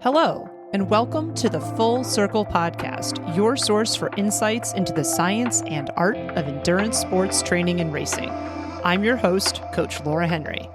Hello, and welcome to the Full Circle Podcast, your source for insights into the science and art of endurance sports training and racing. I'm your host, Coach Laura Henry.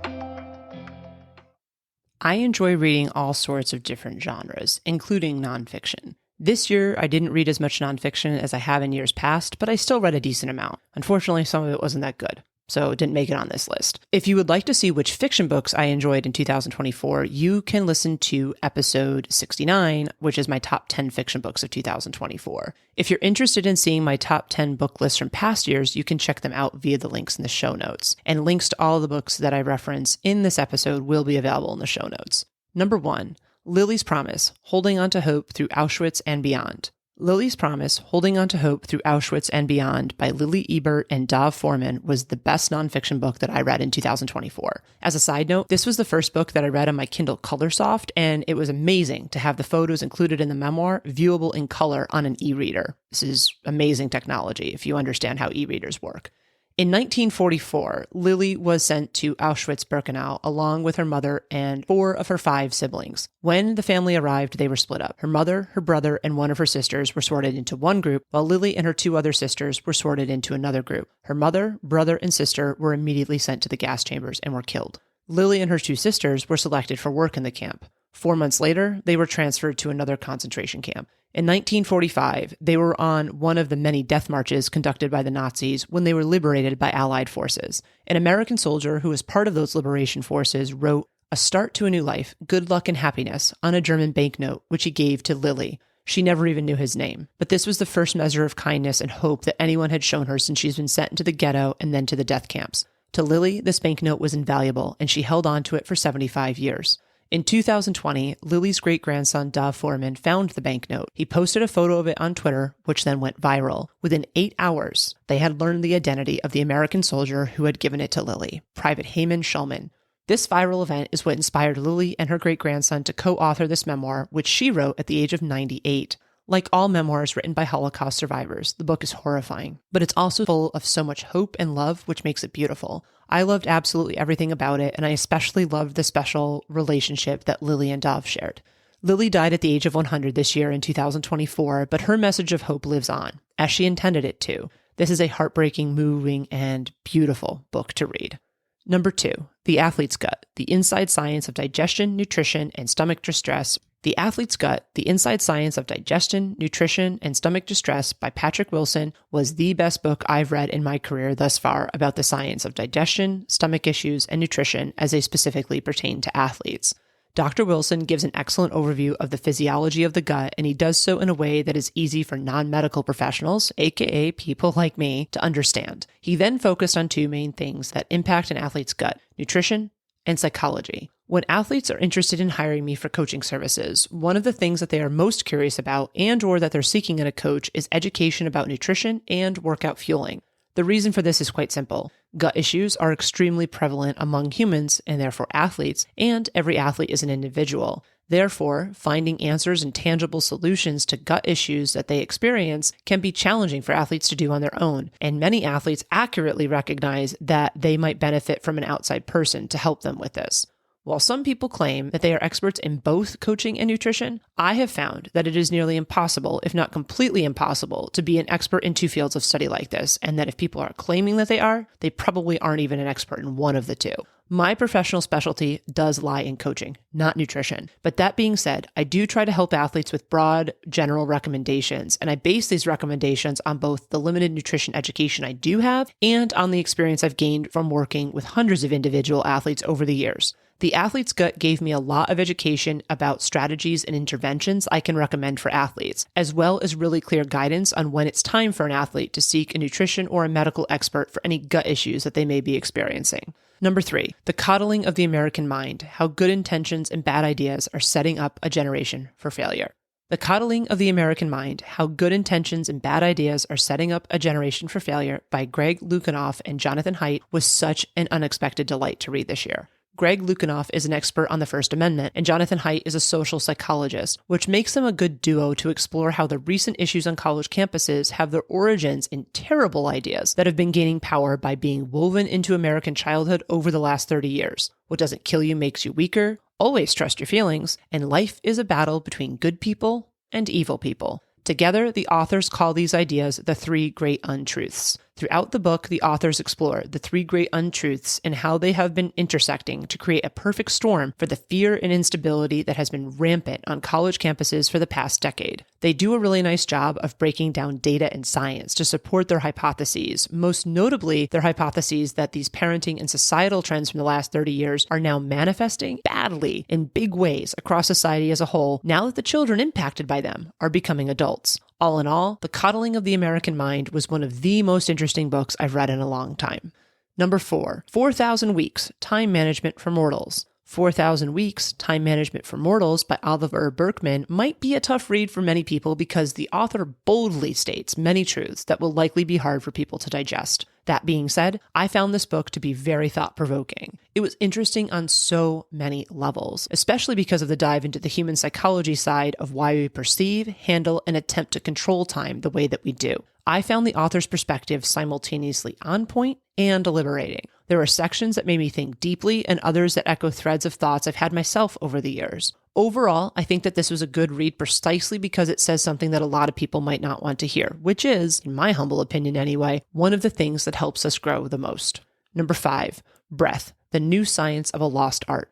I enjoy reading all sorts of different genres, including nonfiction. This year, I didn't read as much nonfiction as I have in years past, but I still read a decent amount. Unfortunately, some of it wasn't that good, so it didn't make it on this list. If you would like to see which fiction books I enjoyed in 2024, you can listen to episode 69, which is my top 10 fiction books of 2024. If you're interested in seeing my top 10 book lists from past years, you can check them out via the links in the show notes. And links to all of the books that I reference in this episode will be available in the show notes. Number 1, Lily's Promise, Holding On to Hope Through Auschwitz and Beyond. Lily's Promise, Holding On to Hope Through Auschwitz and Beyond by Lily Ebert and Dov Foreman was the best nonfiction book that I read in 2024. As a side note, this was the first book that I read on my Kindle Colorsoft, and it was amazing to have the photos included in the memoir viewable in color on an e-reader. This is amazing technology if you understand how e-readers work. In 1944, Lily was sent to Auschwitz-Birkenau along with her mother and 4 of her 5 siblings. When the family arrived, they were split up. Her mother, her brother, and one of her sisters were sorted into one group, while Lily and her 2 other sisters were sorted into another group. Her mother, brother, and sister were immediately sent to the gas chambers and were killed. Lily and her 2 sisters were selected for work in the camp. 4 months later, they were transferred to another concentration camp. In 1945, they were on one of the many death marches conducted by the Nazis when they were liberated by Allied forces. An American soldier who was part of those liberation forces wrote, "A start to a new life, good luck and happiness," on a German banknote, which he gave to Lily. She never even knew his name, but this was the first measure of kindness and hope that anyone had shown her since she's been sent into the ghetto and then to the death camps. To Lily, this banknote was invaluable, and she held on to it for 75 years. In 2020, Lily's great-grandson, Dov Foreman, found the banknote. He posted a photo of it on Twitter, which then went viral. Within 8 hours, they had learned the identity of the American soldier who had given it to Lily, Private Hayman Schulman. This viral event is what inspired Lily and her great-grandson to co-author this memoir, which she wrote at the age of 98. Like all memoirs written by Holocaust survivors, the book is horrifying, but it's also full of so much hope and love, which makes it beautiful. I loved absolutely everything about it, and I especially loved the special relationship that Lily and Dov shared. Lily died at the age of 100 this year in 2024, but her message of hope lives on, as she intended it to. This is a heartbreaking, moving, and beautiful book to read. Number 2, The Athlete's Gut, The Inside Science of Digestion, Nutrition, and Stomach Distress. The Athlete's Gut, The Inside Science of Digestion, Nutrition, and Stomach Distress by Patrick Wilson was the best book I've read in my career thus far about the science of digestion, stomach issues, and nutrition as they specifically pertain to athletes. Dr. Wilson gives an excellent overview of the physiology of the gut, and he does so in a way that is easy for non-medical professionals, aka people like me, to understand. He then focused on 2 main things that impact an athlete's gut: nutrition and psychology. When athletes are interested in hiring me for coaching services, one of the things that they are most curious about and/or that they're seeking in a coach is education about nutrition and workout fueling. The reason for this is quite simple. Gut issues are extremely prevalent among humans and therefore athletes, and every athlete is an individual. Therefore, finding answers and tangible solutions to gut issues that they experience can be challenging for athletes to do on their own, and many athletes accurately recognize that they might benefit from an outside person to help them with this. While some people claim that they are experts in both coaching and nutrition, I have found that it is nearly impossible, if not completely impossible, to be an expert in 2 fields of study like this, and that if people are claiming that they are, they probably aren't even an expert in one of the 2. My professional specialty does lie in coaching, not nutrition. But that being said, I do try to help athletes with broad, general recommendations, and I base these recommendations on both the limited nutrition education I do have and on the experience I've gained from working with hundreds of individual athletes over the years. The Athlete's Gut gave me a lot of education about strategies and interventions I can recommend for athletes, as well as really clear guidance on when it's time for an athlete to seek a nutrition or a medical expert for any gut issues that they may be experiencing. Number 3, The Coddling of the American Mind, How Good Intentions and Bad Ideas Are Setting Up a Generation for Failure. The Coddling of the American Mind, How Good Intentions and Bad Ideas Are Setting Up a Generation for Failure by Greg Lukianoff and Jonathan Haidt was such an unexpected delight to read this year. Greg Lukianoff is an expert on the First Amendment, and Jonathan Haidt is a social psychologist, which makes them a good duo to explore how the recent issues on college campuses have their origins in terrible ideas that have been gaining power by being woven into American childhood over the last 30 years. What doesn't kill you makes you weaker. Always trust your feelings, and life is a battle between good people and evil people. Together, the authors call these ideas the three great untruths. Throughout the book, the authors explore the three great untruths and how they have been intersecting to create a perfect storm for the fear and instability that has been rampant on college campuses for the past decade. They do a really nice job of breaking down data and science to support their hypotheses, most notably their hypotheses that these parenting and societal trends from the last 30 years are now manifesting badly in big ways across society as a whole now that the children impacted by them are becoming adults. All in all, The Coddling of the American Mind was one of the most interesting books I've read in a long time. Number 4, 4,000 Weeks, Time Management for Mortals. 4,000 Weeks, Time Management for Mortals by Oliver Burkeman might be a tough read for many people because the author boldly states many truths that will likely be hard for people to digest. That being said, I found this book to be very thought-provoking. It was interesting on so many levels, especially because of the dive into the human psychology side of why we perceive, handle, and attempt to control time the way that we do. I found the author's perspective simultaneously on point and liberating. There were sections that made me think deeply and others that echo threads of thoughts I've had myself over the years. Overall, I think that this was a good read precisely because it says something that a lot of people might not want to hear, which is, in my humble opinion anyway, one of the things that helps us grow the most. Number 5, Breath, the New Science of a Lost Art.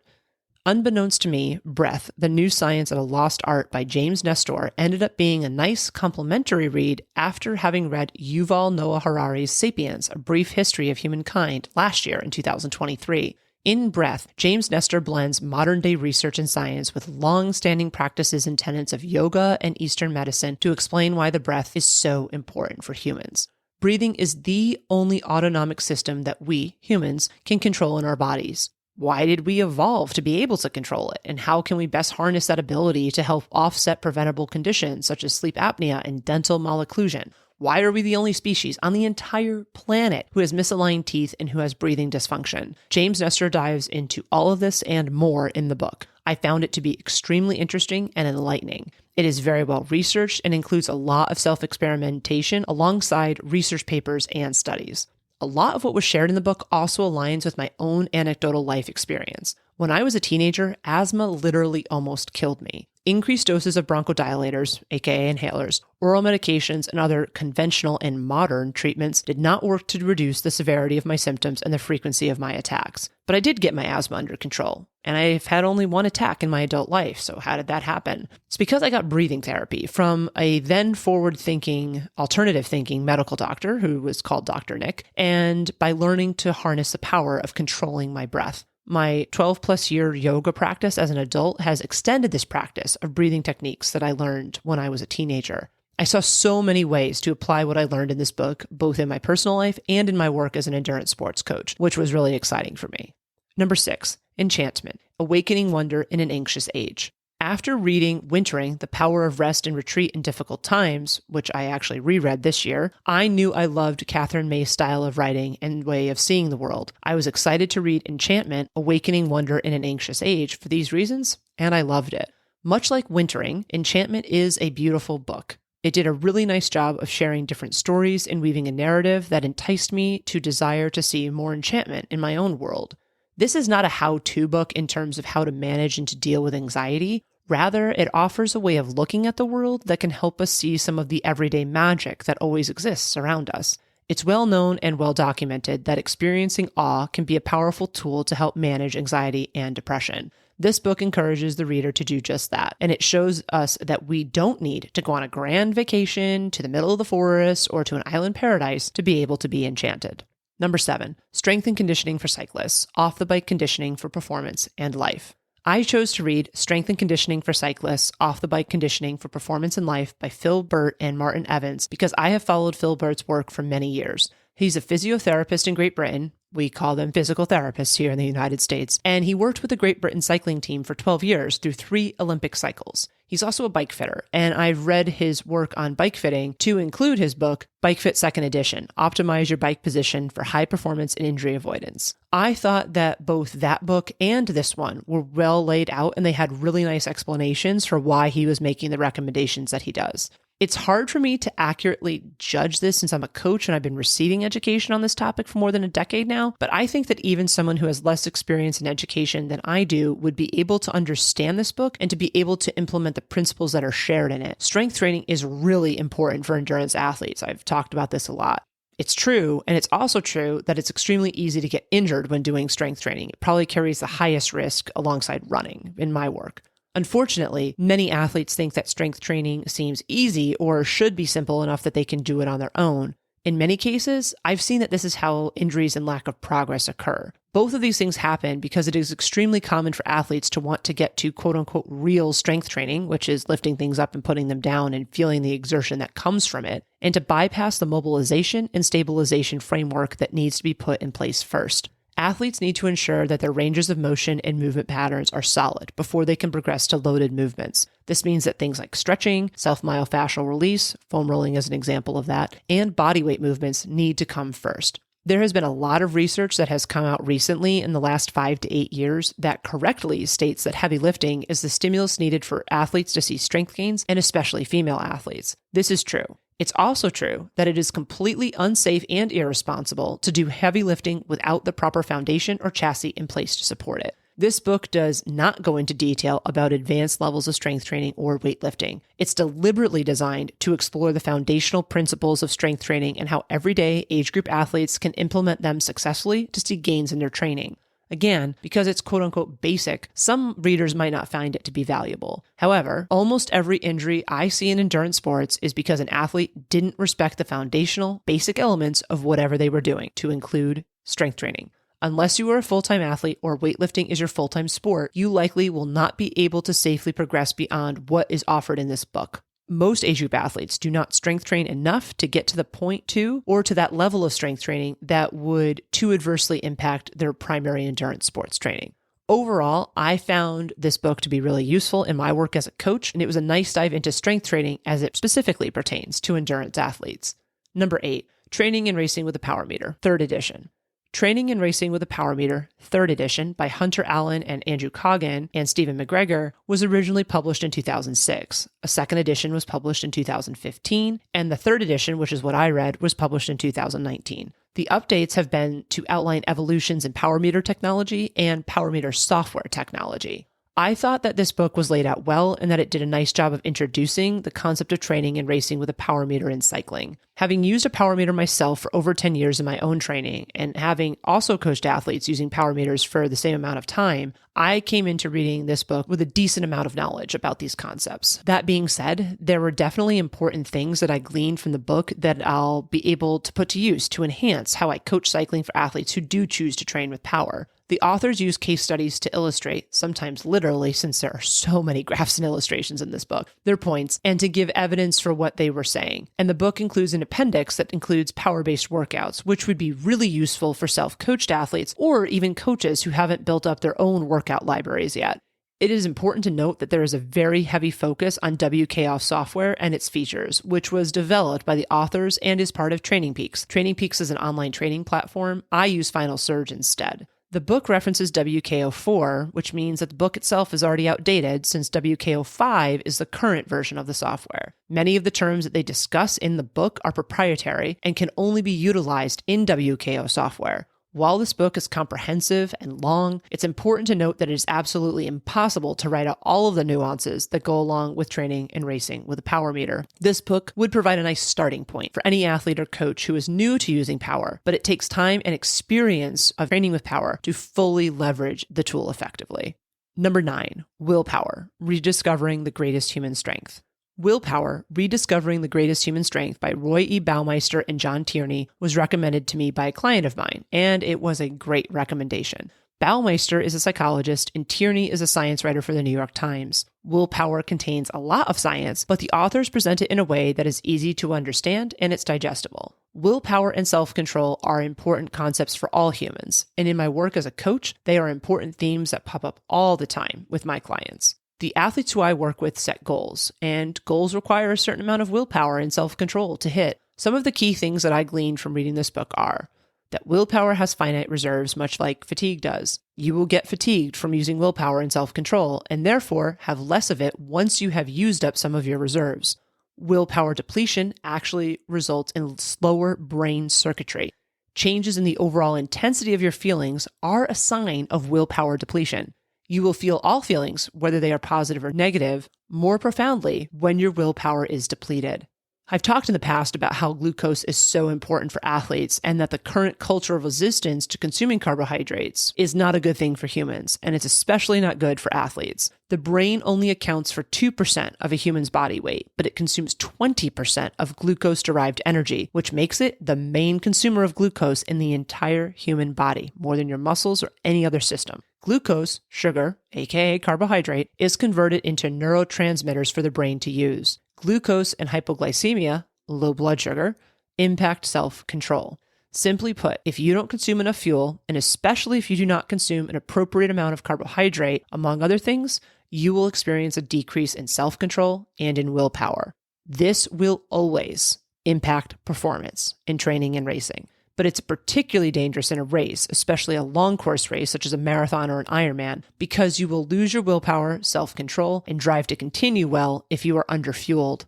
Unbeknownst to me, Breath, the New Science of a Lost Art by James Nestor ended up being a nice complementary read after having read Yuval Noah Harari's Sapiens, A Brief History of Humankind last year in 2023. In Breath, James Nestor blends modern-day research and science with long-standing practices and tenets of yoga and Eastern medicine to explain why the breath is so important for humans. Breathing is the only autonomic system that we, humans, can control in our bodies. Why did we evolve to be able to control it? And how can we best harness that ability to help offset preventable conditions such as sleep apnea and dental malocclusion? Why are we the only species on the entire planet who has misaligned teeth and who has breathing dysfunction? James Nestor dives into all of this and more in the book. I found it to be extremely interesting and enlightening. It is very well researched and includes a lot of self-experimentation alongside research papers and studies. A lot of what was shared in the book also aligns with my own anecdotal life experience. When I was a teenager, asthma literally almost killed me. Increased doses of bronchodilators, aka inhalers, oral medications, and other conventional and modern treatments did not work to reduce the severity of my symptoms and the frequency of my attacks. But I did get my asthma under control, and I've had only one attack in my adult life, so how did that happen? It's because I got breathing therapy from a then forward-thinking, alternative-thinking medical doctor who was called Dr. Nick, and by learning to harness the power of controlling my breath. My 12-plus year yoga practice as an adult has extended this practice of breathing techniques that I learned when I was a teenager. I saw so many ways to apply what I learned in this book, both in my personal life and in my work as an endurance sports coach, which was really exciting for me. Number 6, Enchantment, Awakening Wonder in an Anxious Age. After reading Wintering, The Power of Rest and Retreat in Difficult Times, which I actually reread this year, I knew I loved Catherine May's style of writing and way of seeing the world. I was excited to read Enchantment, Awakening Wonder in an Anxious Age for these reasons, and I loved it. Much like Wintering, Enchantment is a beautiful book. It did a really nice job of sharing different stories and weaving a narrative that enticed me to desire to see more enchantment in my own world. This is not a how-to book in terms of how to manage and to deal with anxiety. Rather, it offers a way of looking at the world that can help us see some of the everyday magic that always exists around us. It's well known and well documented that experiencing awe can be a powerful tool to help manage anxiety and depression. This book encourages the reader to do just that, and it shows us that we don't need to go on a grand vacation to the middle of the forest or to an island paradise to be able to be enchanted. Number 7, Strength and Conditioning for Cyclists, Off-the-Bike Conditioning for Performance and Life. I chose to read Strength and Conditioning for Cyclists, Off-the-Bike Conditioning for Performance and Life by Phil Burt and Martin Evans because I have followed Phil Burt's work for many years. He's a physiotherapist in Great Britain. We call them physical therapists here in the United States. And he worked with the Great Britain cycling team for 12 years through 3 Olympic cycles. He's also a bike fitter, and I've read his work on bike fitting to include his book, Bike Fit 2nd Edition, Optimize Your Bike Position for High Performance and Injury Avoidance. I thought that both that book and this one were well laid out, and they had really nice explanations for why he was making the recommendations that he does. It's hard for me to accurately judge this since I'm a coach and I've been receiving education on this topic for more than a decade now, but I think that even someone who has less experience in education than I do would be able to understand this book and to be able to implement the principles that are shared in it. Strength training is really important for endurance athletes. I've talked about this a lot. It's true, and it's also true that it's extremely easy to get injured when doing strength training. It probably carries the highest risk alongside running in my work. Unfortunately, many athletes think that strength training seems easy or should be simple enough that they can do it on their own. In many cases, I've seen that this is how injuries and lack of progress occur. Both of these things happen because it is extremely common for athletes to want to get to quote-unquote real strength training, which is lifting things up and putting them down and feeling the exertion that comes from it, and to bypass the mobilization and stabilization framework that needs to be put in place first. Athletes need to ensure that their ranges of motion and movement patterns are solid before they can progress to loaded movements. This means that things like stretching, self-myofascial release, foam rolling is an example of that, and bodyweight movements need to come first. There has been a lot of research that has come out recently in the last 5 to 8 years that correctly states that heavy lifting is the stimulus needed for athletes to see strength gains, and especially female athletes. This is true. It's also true that it is completely unsafe and irresponsible to do heavy lifting without the proper foundation or chassis in place to support it. This book does not go into detail about advanced levels of strength training or weightlifting. It's deliberately designed to explore the foundational principles of strength training and how everyday age group athletes can implement them successfully to see gains in their training. Again, because it's quote-unquote basic, some readers might not find it to be valuable. However, almost every injury I see in endurance sports is because an athlete didn't respect the foundational, basic elements of whatever they were doing, to include strength training. Unless you are a full-time athlete or weightlifting is your full-time sport, you likely will not be able to safely progress beyond what is offered in this book. Most age group athletes do not strength train enough to get to the point to or to that level of strength training that would too adversely impact their primary endurance sports training. Overall, I found this book to be really useful in my work as a coach, and it was a nice dive into strength training as it specifically pertains to endurance athletes. Number 8, Training and Racing with a Power Meter, 3rd edition. Training and Racing with a Power Meter, 3rd edition by Hunter Allen and Andrew Coggin and Stephen McGregor was originally published in 2006. A 2nd edition was published in 2015, and the 3rd edition, which is what I read, was published in 2019. The updates have been to outline evolutions in power meter technology and power meter software technology. I thought that this book was laid out well and that it did a nice job of introducing the concept of training and racing with a power meter in cycling. Having used a power meter myself for over 10 years in my own training and having also coached athletes using power meters for the same amount of time, I came into reading this book with a decent amount of knowledge about these concepts. That being said, there were definitely important things that I gleaned from the book that I'll be able to put to use to enhance how I coach cycling for athletes who do choose to train with power. The authors use case studies to illustrate, sometimes literally since there are so many graphs and illustrations in this book, their points, and to give evidence for what they were saying. And the book includes an appendix that includes power-based workouts, which would be really useful for self-coached athletes or even coaches who haven't built up their own workout libraries yet. It is important to note that there is a very heavy focus on WKOff software and its features, which was developed by the authors and is part of Training Peaks. Training Peaks is an online training platform. I use Final Surge instead. The book references WKO4, which means that the book itself is already outdated since WKO5 is the current version of the software. Many of the terms that they discuss in the book are proprietary and can only be utilized in WKO software. While this book is comprehensive and long, it's important to note that it is absolutely impossible to write out all of the nuances that go along with training and racing with a power meter. This book would provide a nice starting point for any athlete or coach who is new to using power, but it takes time and experience of training with power to fully leverage the tool effectively. Number 9, Willpower, Rediscovering the Greatest Human Strength. Willpower, Rediscovering the Greatest Human Strength by Roy E. Baumeister and John Tierney was recommended to me by a client of mine, and it was a great recommendation. Baumeister is a psychologist and Tierney is a science writer for the New York Times. Willpower contains a lot of science, but the authors present it in a way that is easy to understand and it's digestible. Willpower and self-control are important concepts for all humans, and in my work as a coach, they are important themes that pop up all the time with my clients. The athletes who I work with set goals, and goals require a certain amount of willpower and self-control to hit. Some of the key things that I gleaned from reading this book are that willpower has finite reserves, much like fatigue does. You will get fatigued from using willpower and self-control, and therefore have less of it once you have used up some of your reserves. Willpower depletion actually results in slower brain circuitry. Changes in the overall intensity of your feelings are a sign of willpower depletion. You will feel all feelings, whether they are positive or negative, more profoundly when your willpower is depleted. I've talked in the past about how glucose is so important for athletes and that the current culture of resistance to consuming carbohydrates is not a good thing for humans, and it's especially not good for athletes. The brain only accounts for 2% of a human's body weight, but it consumes 20% of glucose-derived energy, which makes it the main consumer of glucose in the entire human body, more than your muscles or any other system. Glucose, sugar, aka carbohydrate, is converted into neurotransmitters for the brain to use. Glucose and hypoglycemia, low blood sugar, impact self-control. Simply put, if you don't consume enough fuel, and especially if you do not consume an appropriate amount of carbohydrate, among other things, you will experience a decrease in self-control and in willpower. This will always impact performance in training and racing. But it's particularly dangerous in a race, especially a long course race such as a marathon or an Ironman, because you will lose your willpower, self-control, and drive to continue well if you are underfueled.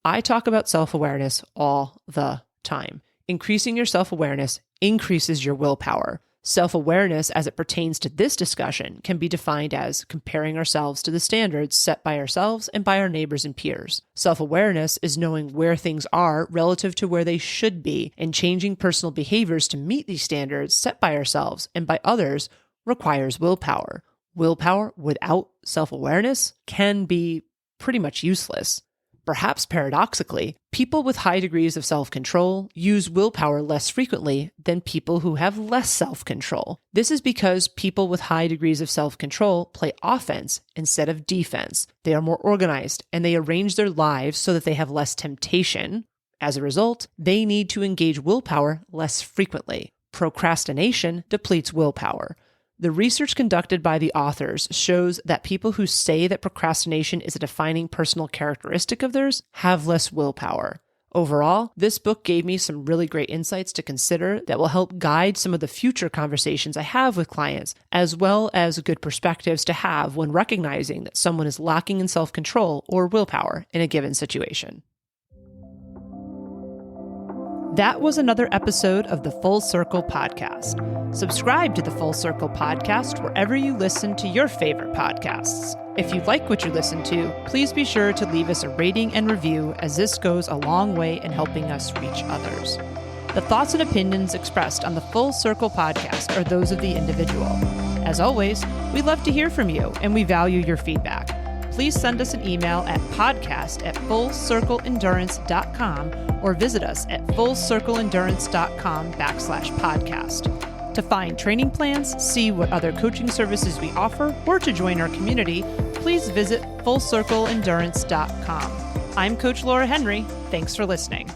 I talk about self-awareness all the time. Increasing your self-awareness increases your willpower. Self-awareness, as it pertains to this discussion, can be defined as comparing ourselves to the standards set by ourselves and by our neighbors and peers. Self-awareness is knowing where things are relative to where they should be, and changing personal behaviors to meet these standards set by ourselves and by others requires willpower. Willpower without self-awareness can be pretty much useless. Perhaps paradoxically, people with high degrees of self-control use willpower less frequently than people who have less self-control. This is because people with high degrees of self-control play offense instead of defense. They are more organized and they arrange their lives so that they have less temptation. As a result, they need to engage willpower less frequently. Procrastination depletes willpower. The research conducted by the authors shows that people who say that procrastination is a defining personal characteristic of theirs have less willpower. Overall, this book gave me some really great insights to consider that will help guide some of the future conversations I have with clients, as well as good perspectives to have when recognizing that someone is lacking in self-control or willpower in a given situation. That was another episode of the Full Circle Podcast. Subscribe to the Full Circle Podcast wherever you listen to your favorite podcasts. If you like what you listen to, please be sure to leave us a rating and review, as this goes a long way in helping us reach others. The thoughts and opinions expressed on the Full Circle Podcast are those of the individual. As always, we love to hear from you and we value your feedback. Please send us an email at podcast@fullcircleendurance.com or visit us at fullcircleendurance.com/podcast. To find training plans, see what other coaching services we offer, or to join our community, please visit fullcircleendurance.com. I'm Coach Laura Henry. Thanks for listening.